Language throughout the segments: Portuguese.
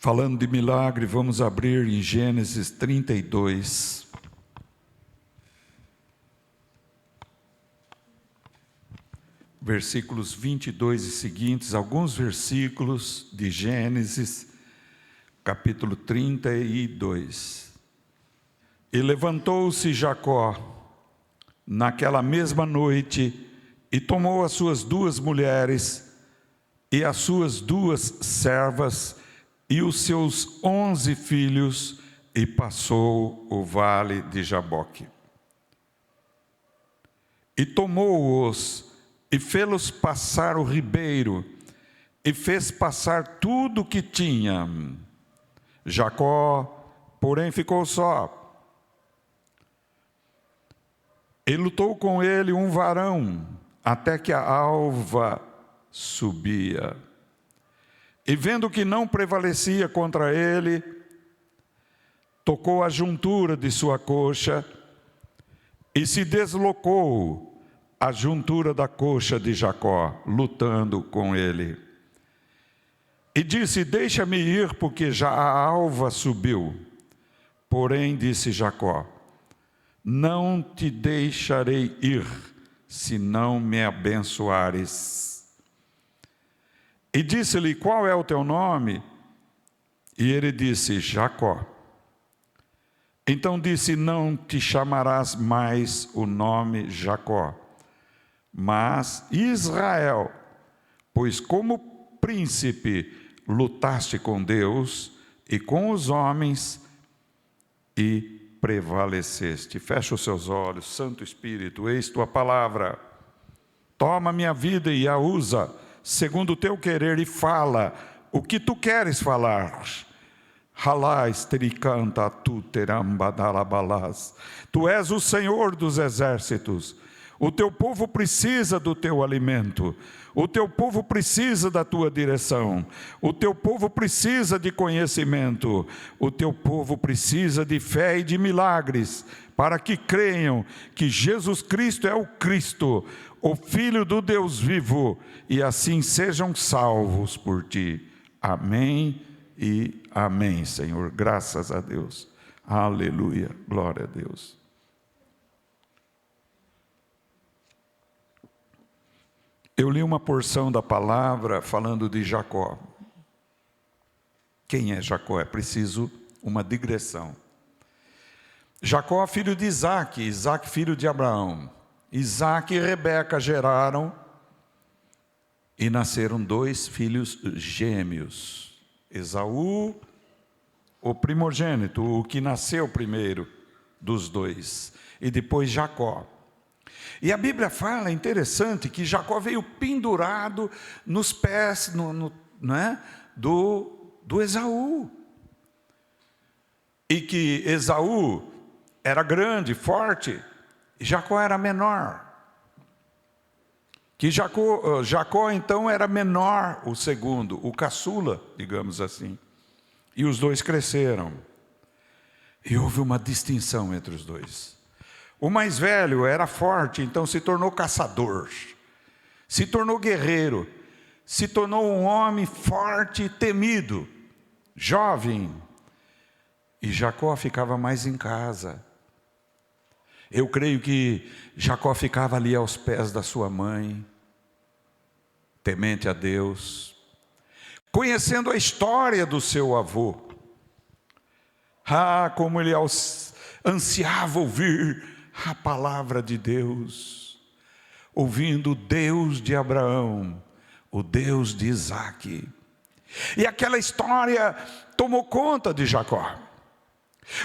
Falando de milagre, vamos abrir em Gênesis 32. Versículos 22 e seguintes, alguns versículos de Gênesis, capítulo 32. E levantou-se Jacó naquela mesma noite e tomou as suas 2 mulheres e as suas 2 servas e os seus 11 filhos e passou o vale de Jaboque. E tomou-os e fê-los passar o ribeiro e fez passar tudo o que tinha. Jacó, porém, ficou só. E lutou com ele um varão, até que a alva subia. E vendo que não prevalecia contra ele, tocou a juntura de sua coxa, e se deslocou a juntura da coxa de Jacó, lutando com ele. E disse: deixa-me ir, porque já a alva subiu. Porém, disse Jacó: não te deixarei ir, se não me abençoares. E disse-lhe: qual é o teu nome? E ele disse: Jacó. Então disse: não te chamarás mais o nome Jacó, mas Israel, pois como príncipe lutaste com Deus e com os homens e prevaleceste. Fecha os seus olhos. Santo Espírito, eis tua palavra. Toma minha vida e a usa segundo o teu querer e fala o que tu queres falar. Tu és o Senhor dos exércitos. O teu povo precisa do teu alimento. O teu povo precisa da tua direção. O teu povo precisa de conhecimento. O teu povo precisa de fé e de milagres, para que creiam que Jesus Cristo é o Cristo, o Filho do Deus vivo, e assim sejam salvos por ti. Amém e amém, Senhor. Graças a Deus. Aleluia. Glória a Deus. Eu li uma porção da palavra falando de Jacó. Quem é Jacó? É preciso uma digressão. Jacó, filho de Isaac, Isaac, filho de Abraão. Isaac e Rebeca geraram e nasceram 2 filhos gêmeos. Esaú, o primogênito, o que nasceu primeiro dos 2, e depois Jacó. E a Bíblia fala, interessante, que Jacó veio pendurado nos pés do Esaú. E que Esaú era grande, forte, e Jacó era menor. Que Jacó então era menor, o segundo, o caçula, digamos assim. E os 2 cresceram. E houve uma distinção entre os 2. O mais velho era forte, então se tornou caçador, se tornou guerreiro, se tornou um homem forte e temido, jovem. E Jacó ficava mais em casa. Eu creio que Jacó ficava ali aos pés da sua mãe, temente a Deus, conhecendo a história do seu avô. Como ele ansiava ouvir a palavra de Deus, ouvindo o Deus de Abraão, o Deus de Isaac. E aquela história tomou conta de Jacó.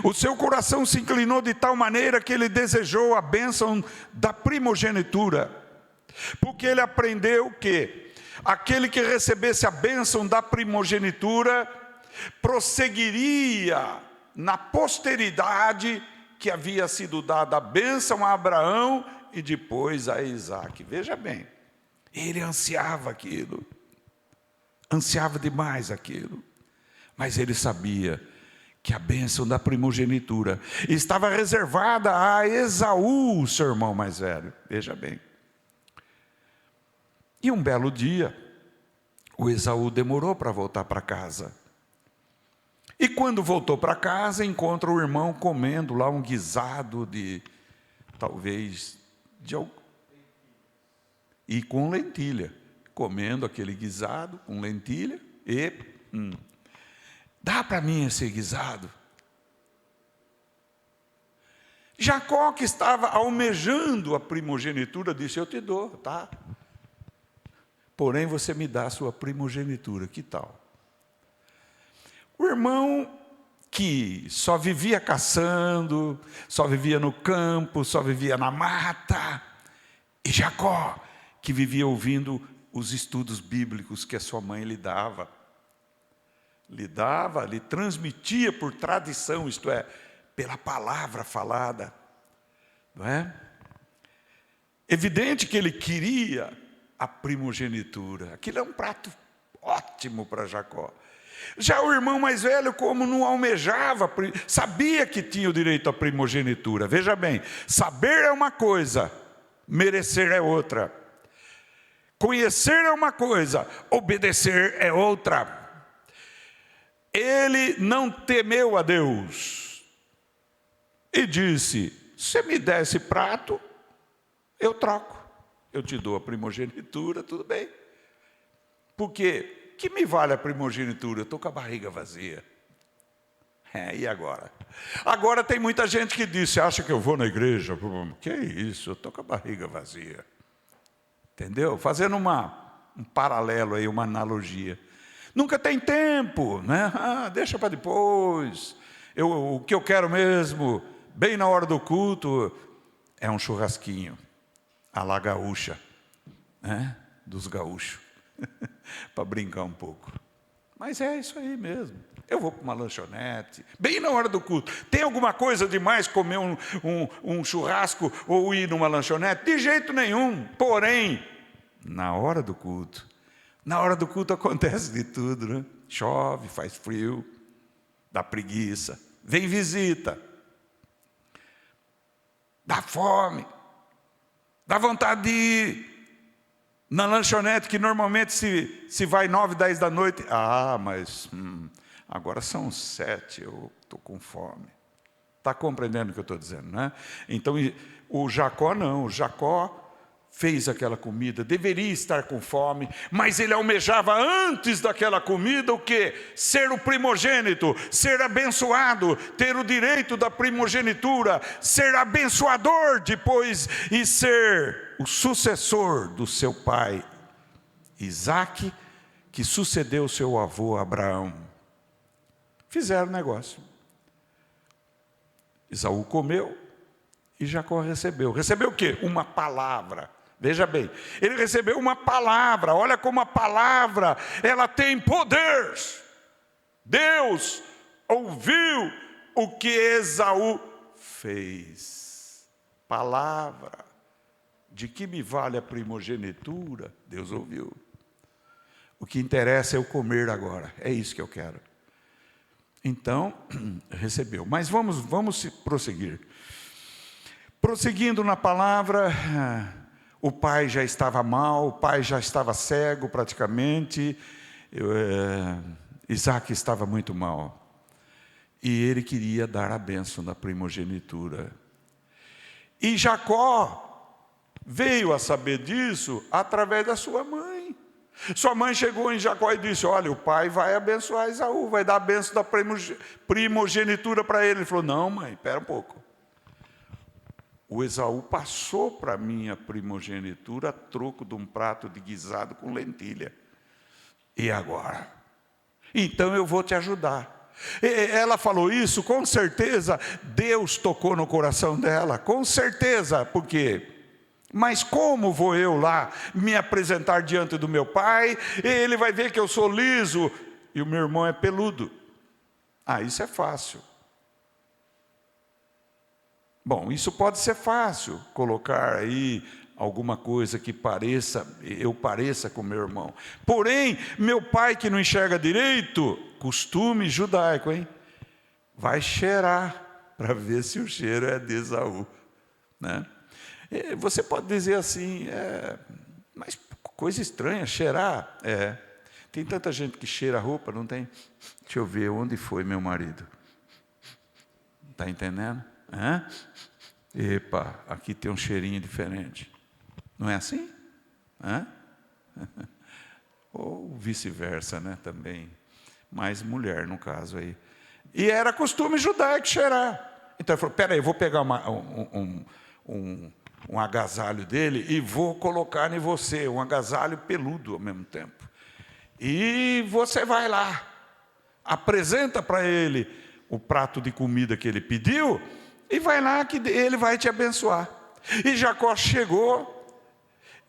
O seu coração se inclinou de tal maneira que ele desejou a bênção da primogenitura, porque ele aprendeu que aquele que recebesse a bênção da primogenitura prosseguiria na posteridade que havia sido dada a bênção a Abraão e depois a Isaac. Veja bem, ele ansiava aquilo, ansiava demais aquilo, mas ele sabia que a bênção da primogenitura estava reservada a Esaú, seu irmão mais velho. Veja bem. E um belo dia, o Esaú demorou para voltar para casa. E quando voltou para casa, encontra o irmão comendo lá um guisado de, talvez, e com lentilha. Comendo aquele guisado com lentilha e... dá para mim esse guisado? Jacó, que estava almejando a primogenitura, disse: eu te dou, tá? Porém, você me dá a sua primogenitura, que tal? O irmão que só vivia caçando, só vivia no campo, só vivia na mata, e Jacó, que vivia ouvindo os estudos bíblicos que a sua mãe lhe transmitia por tradição, isto é, pela palavra falada, não é? Evidente que ele queria a primogenitura. Aquilo é um prato ótimo para Jacó. Já o irmão mais velho, como não almejava, sabia que tinha o direito à primogenitura. Veja bem, saber é uma coisa, merecer é outra. Conhecer é uma coisa, obedecer é outra. Ele não temeu a Deus e disse: se você me der esse prato, eu troco. Eu te dou a primogenitura, tudo bem. Porque que me vale a primogenitura? Eu estou com a barriga vazia. E agora? Agora tem muita gente que diz: você acha que eu vou na igreja? Que isso, eu estou com a barriga vazia. Entendeu? Fazendo um paralelo aí, uma analogia. Nunca tem tempo, né? Deixa para depois. O que eu quero mesmo, bem na hora do culto, é um churrasquinho, à la gaúcha, né? Dos gaúchos, para brincar um pouco. Mas é isso aí mesmo. Eu vou para uma lanchonete, bem na hora do culto. Tem alguma coisa demais comer um churrasco ou ir numa lanchonete? De jeito nenhum. Porém, na hora do culto acontece de tudo, né? Chove, faz frio, dá preguiça, vem visita, dá fome, dá vontade de ir na lanchonete, que normalmente se vai 9, 10 da noite. Mas agora são 7, eu estou com fome. Está compreendendo o que eu estou dizendo, né? Então, o Jacó não. O Jacó fez aquela comida, deveria estar com fome, mas ele almejava antes daquela comida o quê? Ser o primogênito, ser abençoado, ter o direito da primogenitura, ser abençoador depois e ser o sucessor do seu pai Isaque, que sucedeu seu avô Abraão. Fizeram negócio. Esaú comeu e Jacó recebeu. Recebeu o quê? Uma palavra. Veja bem, ele recebeu uma palavra. Olha como a palavra, ela tem poder. Deus ouviu o que Esaú fez. Palavra. De que me vale a primogenitura? Deus ouviu. O que interessa é eu comer agora. É isso que eu quero. Então, recebeu. Mas vamos prosseguir. Prosseguindo na palavra, o pai já estava mal, o pai já estava cego praticamente. Isaque estava muito mal. E ele queria dar a bênção da primogenitura. E Jacó veio a saber disso através da sua mãe. Sua mãe chegou em Jacó e disse: olha, o pai vai abençoar Esaú, vai dar a bênção da primogenitura para ele. Ele falou: não, mãe, espera um pouco. O Esaú passou para mim a primogenitura a troco de um prato de guisado com lentilha. E agora? Então eu vou te ajudar. Ela falou isso, com certeza Deus tocou no coração dela, com certeza, porque... Mas como vou eu lá me apresentar diante do meu pai? Ele vai ver que eu sou liso e o meu irmão é peludo. Isso é fácil. Bom, isso pode ser fácil, colocar aí alguma coisa que eu pareça com meu irmão. Porém, meu pai que não enxerga direito, costume judaico, hein? Vai cheirar para ver se o cheiro é de Esaú, né? Você pode dizer assim, mas coisa estranha, cheirar. Tem tanta gente que cheira a roupa, não tem? Deixa eu ver, onde foi meu marido? Está entendendo? Hã? Epa, aqui tem um cheirinho diferente. Não é assim? Hã? Ou vice-versa, né? Também. Mais mulher, no caso aí. E era costume judaico cheirar. Então ele falou, peraí, eu vou pegar um agasalho dele e vou colocar em você, um agasalho peludo ao mesmo tempo. E você vai lá, apresenta para ele o prato de comida que ele pediu, e vai lá que ele vai te abençoar. E Jacó chegou,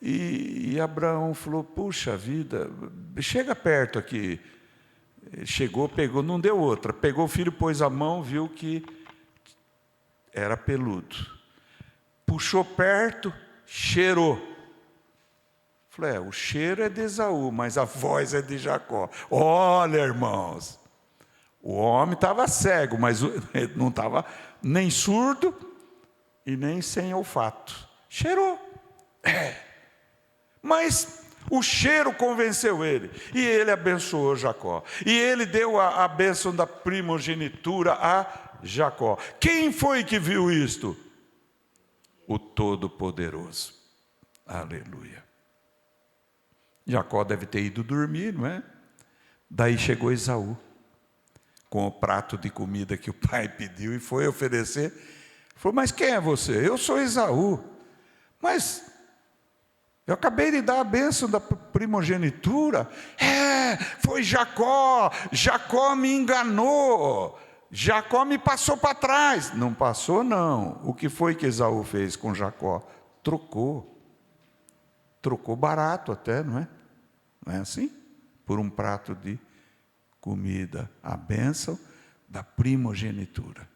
e Abraão falou, puxa vida, chega perto aqui. Ele chegou, pegou, não deu outra, pegou o filho, pôs a mão, viu que era peludo. Puxou perto, cheirou. Falei, o cheiro é de Esaú, mas a voz é de Jacó. Olha, irmãos, o homem estava cego, mas ele não estava nem surdo e nem sem olfato. Cheirou. Mas o cheiro convenceu ele, e ele abençoou Jacó. E ele deu a bênção da primogenitura a Jacó. Quem foi que viu isto? O Todo-Poderoso. Aleluia. Jacó deve ter ido dormir, não é? Daí chegou Esaú, com o prato de comida que o pai pediu e foi oferecer. Falou, mas quem é você? Eu sou Esaú. Mas eu acabei de dar a bênção da primogenitura. Foi Jacó. Jacó me enganou. Jacó me passou para trás. Não passou, não. O que foi que Esaú fez com Jacó? Trocou. Trocou barato até, não é? Não é assim? Por um prato de comida. A bênção da primogenitura.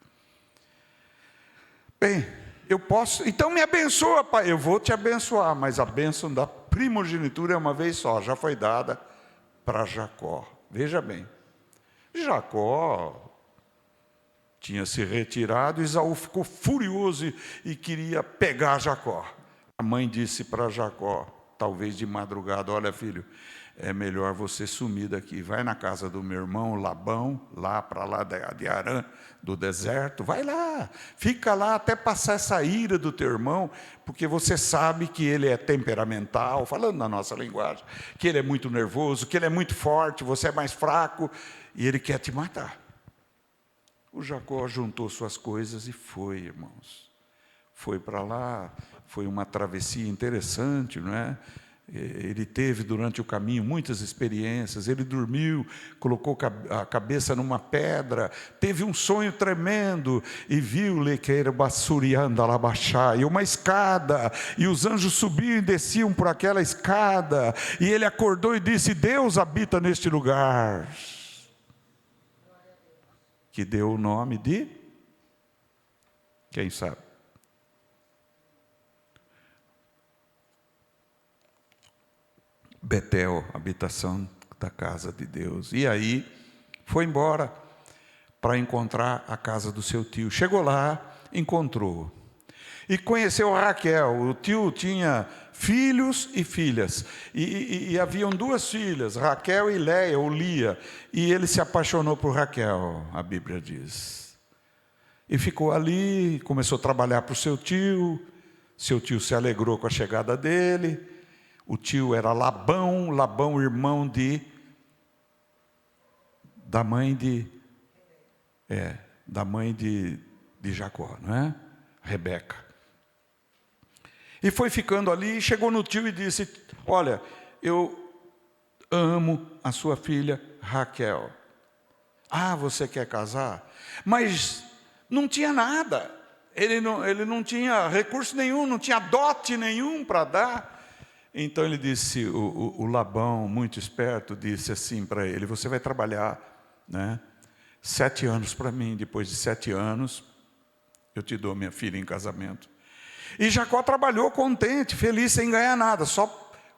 Bem, eu posso... Então me abençoa, pai. Eu vou te abençoar, mas a bênção da primogenitura é uma vez só. Já foi dada para Jacó. Veja bem. Jacó tinha se retirado, Esaú ficou furioso e queria pegar Jacó. A mãe disse para Jacó, talvez de madrugada, olha filho, é melhor você sumir daqui, vai na casa do meu irmão Labão, lá para lá de Harã, do deserto, vai lá, fica lá até passar essa ira do teu irmão, porque você sabe que ele é temperamental, falando na nossa linguagem, que ele é muito nervoso, que ele é muito forte, você é mais fraco, e ele quer te matar. O Jacó juntou suas coisas e foi, irmãos. Foi para lá, foi uma travessia interessante, não é? Ele teve durante o caminho muitas experiências, ele dormiu, colocou a cabeça numa pedra, teve um sonho tremendo, e viu Lequeira Bassurianda Labaxá, e uma escada, e os anjos subiam e desciam por aquela escada, e ele acordou e disse, Deus habita neste lugar. Que deu o nome de, quem sabe? Betel, habitação da casa de Deus. E aí, foi embora para encontrar a casa do seu tio. Chegou lá, encontrou. E conheceu Raquel. O tio tinha filhos e filhas. E haviam duas filhas, Raquel e Leia, ou Lia. E ele se apaixonou por Raquel, a Bíblia diz. E ficou ali, começou a trabalhar para o seu tio. Seu tio se alegrou com a chegada dele. O tio era Labão, Labão irmão da mãe de Jacó, não é? Rebeca. E foi ficando ali, chegou no tio e disse, olha, eu amo a sua filha Raquel. Ah, você quer casar? Mas não tinha nada, ele não tinha recurso nenhum, não tinha dote nenhum para dar. Então ele disse, o Labão, muito esperto, disse assim para ele, você vai trabalhar, né, 7 anos para mim, depois de 7 anos, eu te dou minha filha em casamento. E Jacó trabalhou contente, feliz, sem ganhar nada, só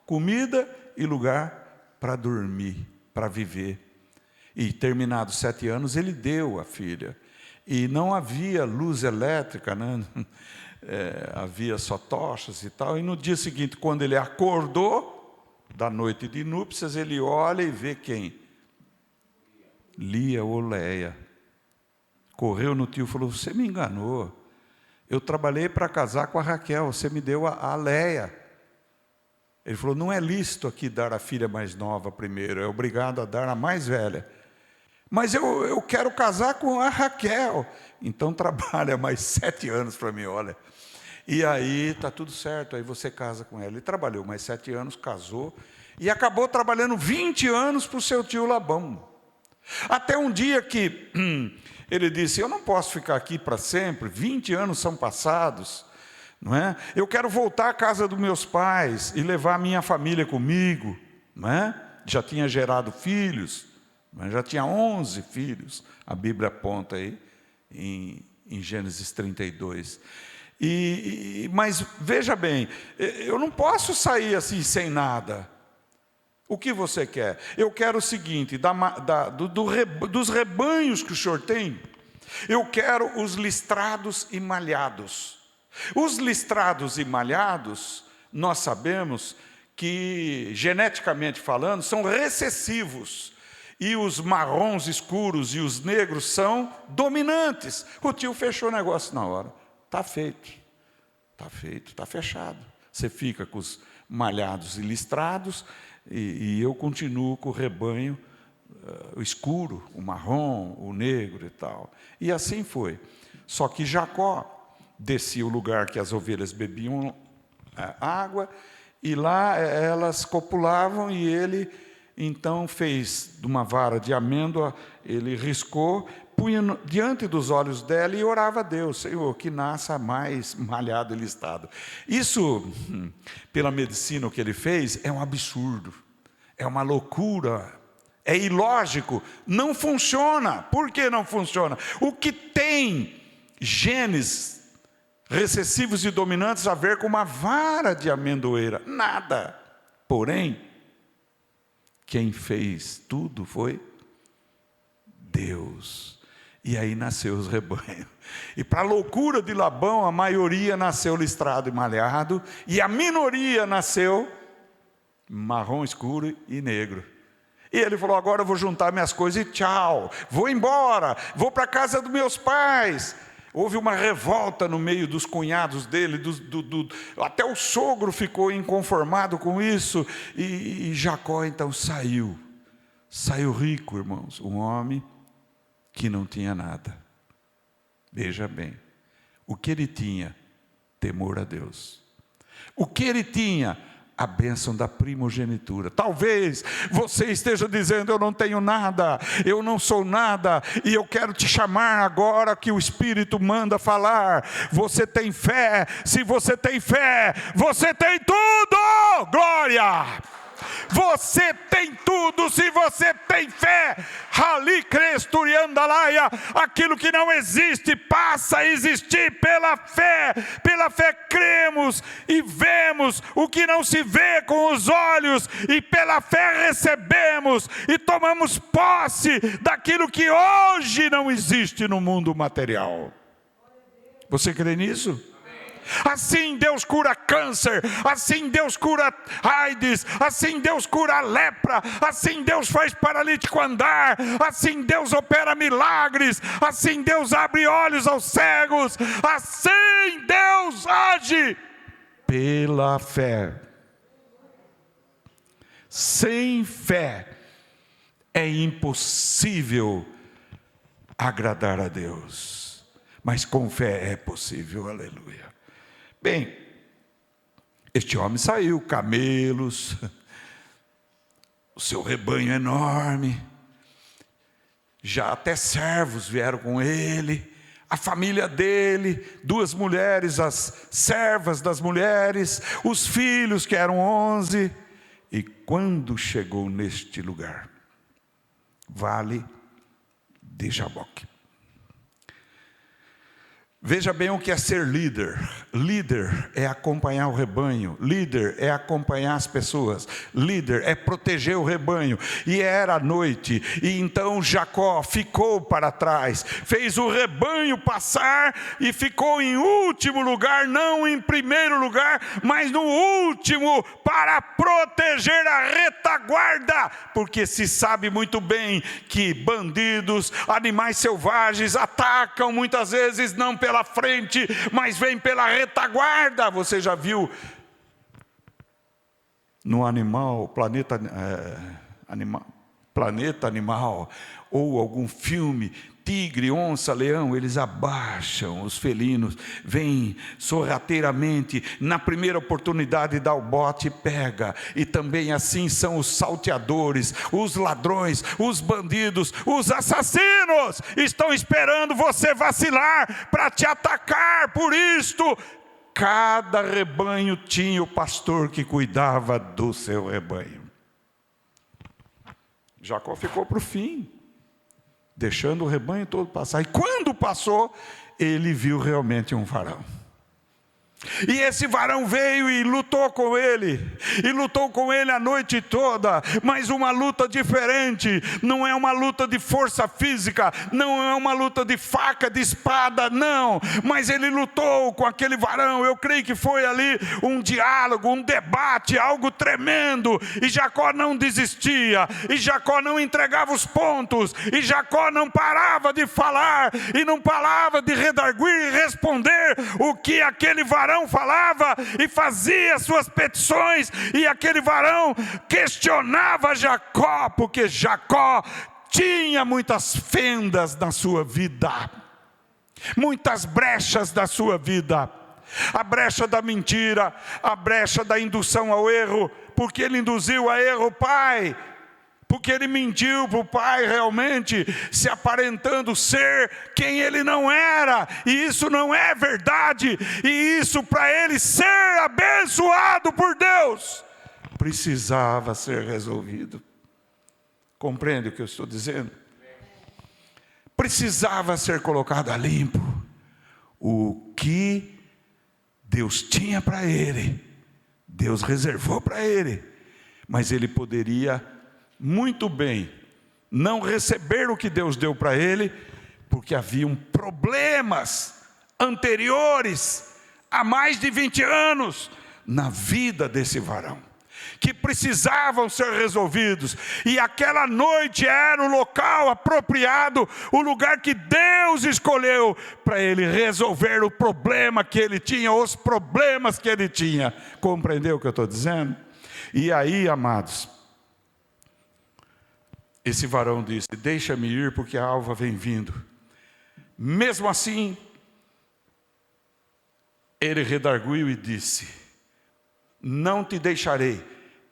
comida e lugar para dormir, para viver. E terminados 7 anos, ele deu a filha. E não havia luz elétrica, né? Havia só tochas e tal. E no dia seguinte, quando ele acordou, da noite de núpcias, ele olha e vê quem? Lia ou Leia. Correu no tio e falou: você me enganou. Eu trabalhei para casar com a Raquel, você me deu a Leia. Ele falou: não é lícito aqui dar a filha mais nova primeiro, é obrigado a dar a mais velha. Mas eu quero casar com a Raquel. Então trabalha mais 7 anos para mim, olha. E aí está tudo certo, aí você casa com ela. Ele trabalhou mais 7 anos, casou, e acabou trabalhando 20 anos para o seu tio Labão. Até um dia que ele disse: eu não posso ficar aqui para sempre, 20 anos são passados, não é? Eu quero voltar à casa dos meus pais e levar a minha família comigo, não é? Já tinha gerado filhos, mas já tinha 11 filhos, a Bíblia aponta aí, em Gênesis 32. Mas veja bem, eu não posso sair assim sem nada. O que você quer? Eu quero o seguinte, dos rebanhos que o senhor tem, eu quero os listrados e malhados. Os listrados e malhados, nós sabemos que, geneticamente falando, são recessivos. E os marrons escuros e os negros são dominantes. O tio fechou o negócio na hora. Está feito, está fechado. Você fica com os malhados e listrados, e eu continuo com o rebanho o escuro, o marrom, o negro e tal. E assim foi. Só que Jacó descia o lugar que as ovelhas bebiam água, e lá elas copulavam, e ele então fez de uma vara de amêndoa, ele riscou, punha diante dos olhos dela e orava a Deus: Senhor, que nasça mais malhado e listado. Isso, pela medicina, o que ele fez é um absurdo, é uma loucura, é ilógico, não funciona. Por que não funciona? O que tem genes recessivos e dominantes a ver com uma vara de amendoeira? Nada. Porém, quem fez tudo foi Deus. E aí nasceu os rebanhos. E para a loucura de Labão, a maioria nasceu listrado e malhado, e a minoria nasceu marrom escuro e negro. E ele falou: agora eu vou juntar minhas coisas e tchau, vou embora, vou para a casa dos meus pais. Houve uma revolta no meio dos cunhados dele, até o sogro ficou inconformado com isso, e Jacó então saiu rico, irmãos, um homem que não tinha nada. Veja bem, o que ele tinha? Temor a Deus. O que ele tinha? A bênção da primogenitura. Talvez você esteja dizendo: eu não tenho nada, eu não sou nada, e eu quero te chamar agora que o Espírito manda falar. Você tem fé? Se você tem fé, você tem tudo! Glória! Você tem tudo se você tem fé. Rali cresturiandalaia, aquilo que não existe passa a existir pela fé. Pela fé cremos e vemos o que não se vê com os olhos, e pela fé recebemos e tomamos posse daquilo que hoje não existe no mundo material. Você crê nisso? Assim Deus cura câncer, assim Deus cura AIDS, assim Deus cura a lepra, assim Deus faz paralítico andar, assim Deus opera milagres, assim Deus abre olhos aos cegos, assim Deus age pela fé. Sem fé é impossível agradar a Deus, mas com fé é possível, aleluia. Bem, este homem saiu, camelos, o seu rebanho enorme, já até servos vieram com ele, a família dele, 2 mulheres, as servas das mulheres, os filhos que eram 11, e quando chegou neste lugar, Vale de Jaboque, Veja bem o que é ser líder. Líder é acompanhar o rebanho. Líder é acompanhar as pessoas. Líder é proteger o rebanho. E era noite. E então Jacó ficou para trás. Fez o rebanho passar e ficou em último lugar. Não em primeiro lugar, mas no último, para proteger a retaguarda. Porque se sabe muito bem que bandidos, animais selvagens atacam muitas vezes não pela frente, mas vem pela retaguarda. Você já viu no animal, planeta Animal, ou algum filme, tigre, onça, leão, eles abaixam, os felinos vêm sorrateiramente, na primeira oportunidade dá o bote e pega. E também assim são os salteadores, os ladrões, os bandidos, os assassinos, estão esperando você vacilar para te atacar. Por isto, cada rebanho tinha o pastor que cuidava do seu rebanho. Jacó ficou para o fim, deixando o rebanho todo passar. E quando passou, ele viu realmente um varão. E esse varão veio e lutou com ele. E lutou com ele a noite toda. Mas uma luta diferente. Não é uma luta de força física. Não é uma luta de faca, de espada, não. Mas ele lutou com aquele varão. Eu creio que foi ali um diálogo, um debate, algo tremendo. E Jacó não desistia. E Jacó não entregava os pontos. E Jacó não parava de falar. E não parava de redarguir e responder o que aquele varão falava e fazia suas petições, e aquele varão questionava Jacó, porque Jacó tinha muitas fendas na sua vida, muitas brechas na sua vida, a brecha da mentira, a brecha da indução ao erro, porque ele induziu a erro o pai, porque ele mentiu para o pai realmente, se aparentando ser quem ele não era, e isso não é verdade, e isso para ele ser abençoado por Deus, precisava ser resolvido. Compreende o que eu estou dizendo? Precisava ser colocado a limpo o que Deus tinha para ele, Deus reservou para ele, mas ele poderia muito bem não receber o que Deus deu para ele, porque haviam problemas anteriores, há mais de 20 anos, na vida desse varão, que precisavam ser resolvidos, e aquela noite era o local apropriado, o lugar que Deus escolheu para ele resolver o problema que ele tinha, os problemas que ele tinha. Compreendeu o que eu estou dizendo? E aí, amados, esse varão disse: deixa-me ir, porque a alva vem vindo. Mesmo assim, ele redarguiu e disse: não te deixarei,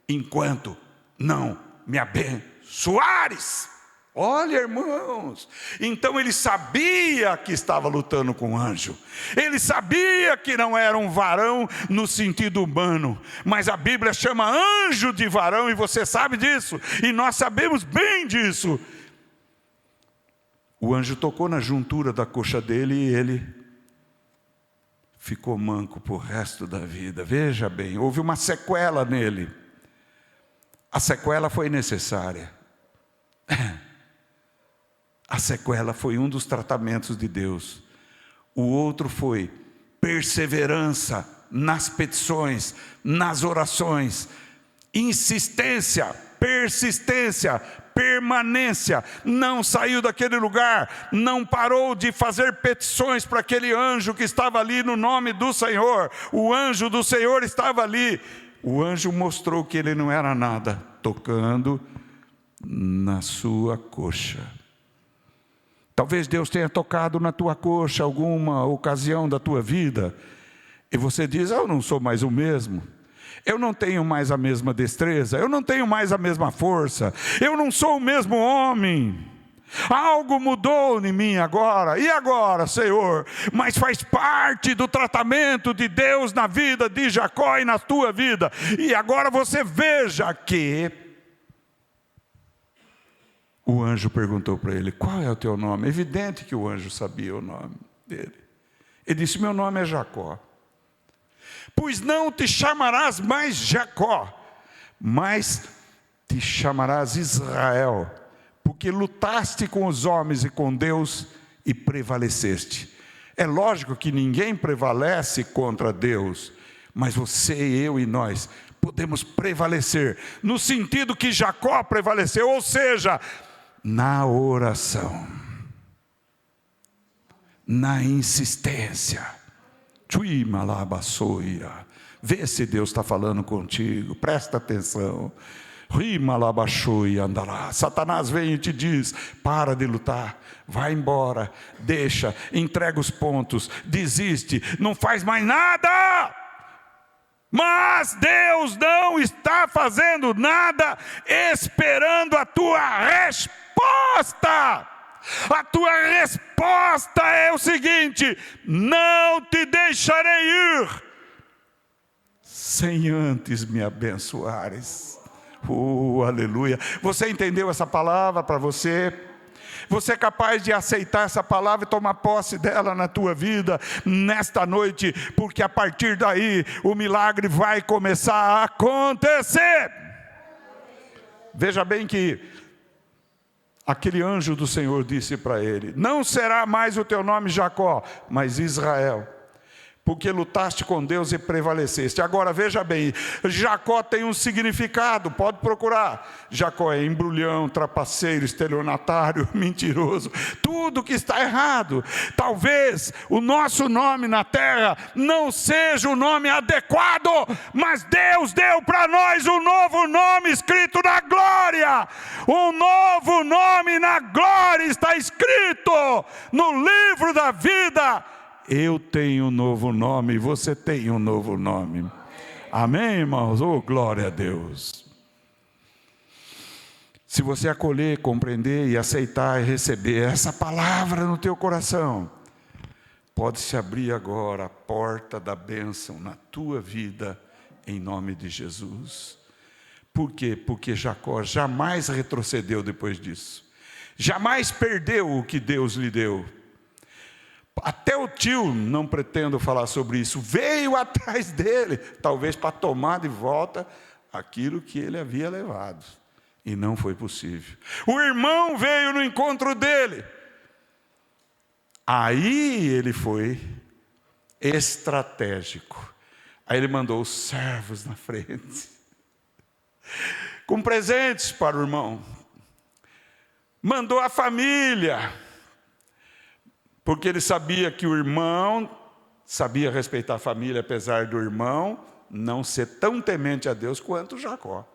enquanto não me abençoares. Olha, irmãos, então ele sabia que estava lutando com um anjo, ele sabia que não era um varão no sentido humano, mas a Bíblia chama anjo de varão, e você sabe disso, e nós sabemos bem disso. O anjo tocou na juntura da coxa dele e ele ficou manco para o resto da vida. Veja bem, houve uma sequela nele, a sequela foi necessária. A sequela foi um dos tratamentos de Deus. O outro foi perseverança nas petições, nas orações, insistência, persistência, permanência. Não saiu daquele lugar, não parou de fazer petições para aquele anjo que estava ali no nome do Senhor. O anjo do Senhor estava ali. O anjo mostrou que ele não era nada, tocando na sua coxa. Talvez Deus tenha tocado na tua coxa alguma ocasião da tua vida, e você diz: eu não sou mais o mesmo, eu não tenho mais a mesma destreza, eu não tenho mais a mesma força, eu não sou o mesmo homem, algo mudou em mim agora. E agora, Senhor? Mas faz parte do tratamento de Deus na vida de Jacó e na tua vida. E agora você veja que o anjo perguntou para ele: qual é o teu nome? É evidente que o anjo sabia o nome dele. Ele disse: meu nome é Jacó. Pois não te chamarás mais Jacó, mas te chamarás Israel, porque lutaste com os homens e com Deus e prevaleceste. É lógico que ninguém prevalece contra Deus, mas você, eu e nós podemos prevalecer, no sentido que Jacó prevaleceu, ou seja, na oração, na insistência. Vê se Deus está falando contigo, presta atenção. Satanás vem e te diz: para de lutar, vai embora, deixa, entrega os pontos, desiste, não faz mais nada. Mas Deus não está fazendo nada, esperando a tua resposta. A tua resposta é o seguinte: não te deixarei ir sem antes me abençoares. Aleluia. Você entendeu essa palavra para você? Você é capaz de aceitar essa palavra e tomar posse dela na tua vida nesta noite? Porque a partir daí o milagre vai começar a acontecer. Veja bem que aquele anjo do Senhor disse para ele: não será mais o teu nome Jacó, mas Israel, porque lutaste com Deus e prevaleceste. Agora veja bem, Jacó tem um significado, pode procurar. Jacó é embrulhão, trapaceiro, estelionatário, mentiroso, tudo que está errado. Talvez o nosso nome na terra não seja o nome adequado, mas Deus deu para nós um novo nome escrito na glória. Um novo nome na glória está escrito no livro da vida. Eu tenho um novo nome, você tem um novo nome. Amém, irmãos? Oh, glória a Deus. Se você acolher, compreender e aceitar e receber essa palavra no teu coração, pode se abrir agora a porta da bênção na tua vida, em nome de Jesus. Por quê? Porque Jacó jamais retrocedeu depois disso. Jamais perdeu o que Deus lhe deu. Até o tio, não pretendo falar sobre isso, veio atrás dele, talvez para tomar de volta aquilo que ele havia levado, e não foi possível. O irmão veio no encontro dele, aí ele foi estratégico, aí ele mandou os servos na frente, com presentes para o irmão, mandou a família, porque ele sabia que o irmão sabia respeitar a família, apesar do irmão não ser tão temente a Deus quanto Jacó.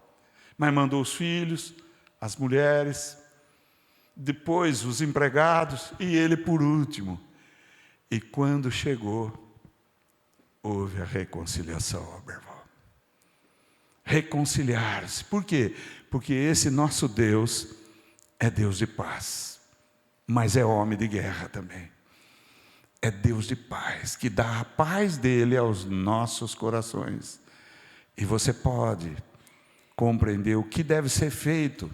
Mas mandou os filhos, as mulheres, depois os empregados e ele por último. E quando chegou, houve a reconciliação, meu irmão. Reconciliar-se. Por quê? Porque esse nosso Deus é Deus de paz, mas é homem de guerra também. É Deus de paz, que dá a paz dele aos nossos corações. E você pode compreender o que deve ser feito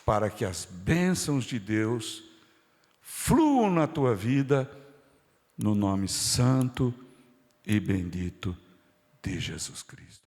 para que as bênçãos de Deus fluam na tua vida, no nome santo e bendito de Jesus Cristo.